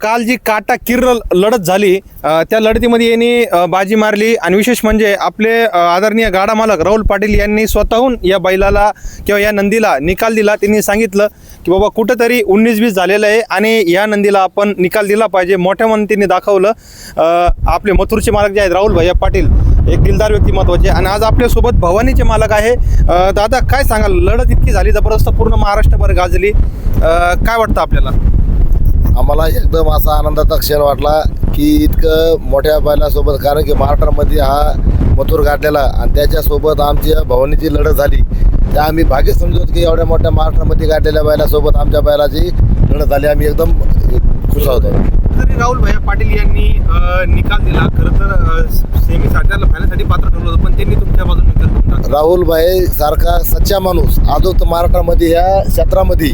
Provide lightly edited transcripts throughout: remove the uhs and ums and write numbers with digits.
काल जी काटा किर्र लढत झाली त्या लढतीमध्ये यांनी बाजी मारली आणि विशेष म्हणजे आपले आदरणीय गाडा मालक राहुल पाटील यांनी स्वतःहून या बैलाला किंवा या नंदीला निकाल दिला. त्यांनी सांगितलं की बाबा कुठंतरी 19-20 झालेलं आहे आणि या नंदीला आपण निकाल दिला पाहिजे. मोठ्या मनाने त्यांनी दाखवलं. आपले मथुरचे मालक जे आहेत राहुल भैया पाटील एक दिलदार व्यक्तिमत्वाचे आणि आज आपल्यासोबत भवानीचे मालक आहे. दादा काय सांगाल, लढत इतकी झाली जबरदस्त, पूर्ण महाराष्ट्रभर गाजली, काय वाटतं आपल्याला? आम्हाला एकदम असा आनंदाचा क्षण वाटला की इतकं मोठ्या बैलासोबत, कारण की महाराष्ट्रामध्ये हा मथुर गाठलेला आणि त्याच्यासोबत आमची भवानीची लढत झाली. त्या आम्ही भाग्य समजतो की एवढ्या मोठ्या महाराष्ट्रामध्ये गाठलेल्या बैलासोबत आमच्या बैलाची लढत झाली. आम्ही एकदम खुश होतो. तरी राहुल भैया पाटील यांनी निकाल दिला. खरं तर सेमी साठ्याला फायनलसाठी पात्र ठरलं होतं, पण त्यांनी तुमच्या बाजूने निकाल दिला. राहुल भाई सारखा सच्चा माणूस आजोग महाराष्ट्रामध्ये ह्या क्षेत्रामध्ये,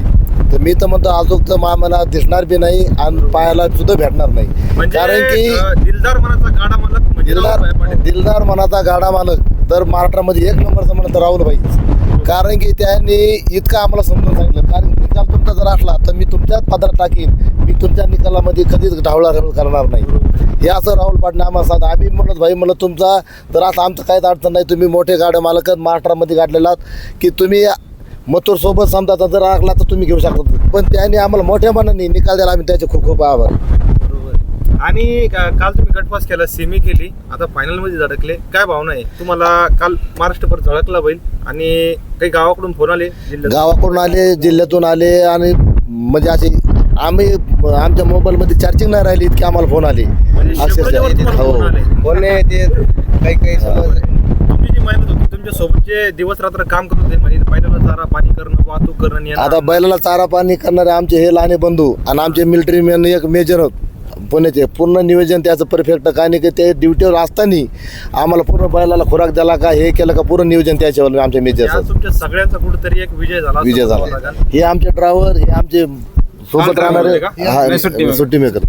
तर मी तर म्हणतो आजोग तर आम्हाला दिसणार बी नाही आणि पायाला सुद्धा भेटणार नाही. म्हणजे कारण की दिलदार मनाचा गाडा मालक म्हणजे राहुल भैया पाटील. दिलदार मनाचा गाडा मालक तर महाराष्ट्रामध्ये एक नंबरचा म्हणत राहुल भाई. कारण की त्यांनी इतकं आम्हाला समजून सांगितलं, कारण निकाल तुमचा जर असला तर मी तुमच्याच पदरात टाकीन, मी तुमच्या निकालामध्ये कधीच ढावळाढवळ करणार नाही. हे असं राहुल पाटील आम्हाला सांगतात. आम्ही म्हणत भाई म्हणलं तुमचा जर असं आमचं काहीच अडचण नाही, तुम्ही मोठे गाड्या मालक महाराष्ट्रामध्ये गाठलेलात की तुम्ही मथुर सोबत समजा जर लागला तर तुम्ही घेऊ शकता. पण त्यांनी आम्हाला मोठ्या मनाने निकाल द्यायला आम्ही त्याचे खूप खूप आभार. आणि काल तुम्ही गटपास केला, सेमी केली, आता फायनल मध्ये झळकले, काय भावना आहे तुम्हाला? काल महाराष्ट्रभर झळकला बैल आणि काही गावाकडून फोन आले, गावाकडून आले, जिल्ह्यातून आले आणि म्हणजे असे आम्ही आमच्या मोबाईलमध्ये चार्जिंग नाही राहिली इतके आम्हाला फोन आले. हो बोलणे ते काही काही समज. तुमची जी मेहनत होती, तुमच्या सोबत जे दिवस रात्र काम करत होते, म्हणजे बैलाला चारा पाणी करणं, वाहतूक करणं, आता बैलाला चारा पाणी करणारे आमचे हे लहाने बंधू आणि आमचे मिलिटरी मॅन एक मेजर होत पुण्याचे, पूर्ण नियोजन त्याचं परफेक्ट. काय नाही की ते ड्युटीवर असताना आम्हाला पूर्ण बैलाला खुराक द्याला का हे केलं का पूर्ण नियोजन त्याच्यावर आमचे मेजर. तुमच्या सगळ्यांचा कुठेतरी एक विजय झाला. हे आमचे ड्रायव्हर, हे आमचे सोबत राहणारे सुट्टी मेकर.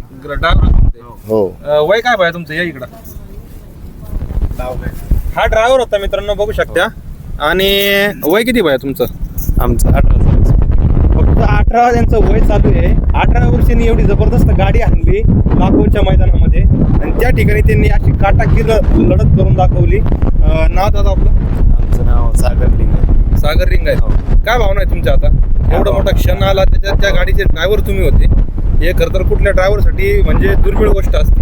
हो. वय काय भाई तुमचं? या इकडं. हा ड्रायव्हर होता मित्रांनो, बघू शकता. आणि वय किती भाई तुमचं? आमचं 18. फक्त 18 त्यांचं वय चालू आहे. 18 वर्षांनी एवढी जबरदस्त गाडी आणली लाखोच्या मैदानामध्ये आणि त्या ठिकाणी त्यांनी अशी काटाकीर लढत करून दाखवली. नाव दादा आपलं? आमचं नाव सागर लिंग. सागर रिंग आहे. काय भावना आहे तुमच्या? आता एवढा मोठा क्षण आला, त्याच्यात त्या गाडीचे ड्रायव्हर तुम्ही होते. हे खरं तर कुठल्या ड्रायव्हरसाठी म्हणजे दुर्मिळ गोष्ट असते.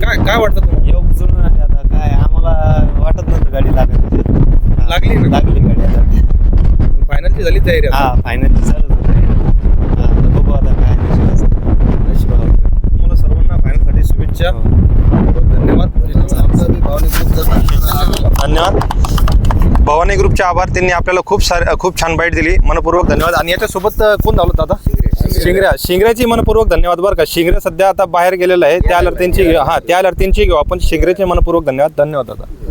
काय वाटतं तुम्हाला? योग जुळून आले. आता काय आम्हाला वाटत नव्हतं गाडी लागली ना? लागली गाडी. आता फायनलची झाली तयारी? हा, फायनल चालत होतं. बघू आता काय नशिबावर. तुम्हाला सर्वांना फायनलसाठी शुभेच्छा. धन्यवाद. धन्यवाद. भवानी ग्रुपचे आभार. त्यांनी आपल्याला खूप छान बाईट दिली. मनपूर्वक धन्यवाद. आणि याच्यासोबत कोण धावलं दादा? शिंगऱ्याची मनपूर्वक धन्यवाद बरं का. शिंगऱ्या सध्या आता बाहेर गेलेला आहे. त्या लढतींची घेऊ आपण. शिंगऱ्याचे मनपूर्वक धन्यवाद. धन्यवाद दादा.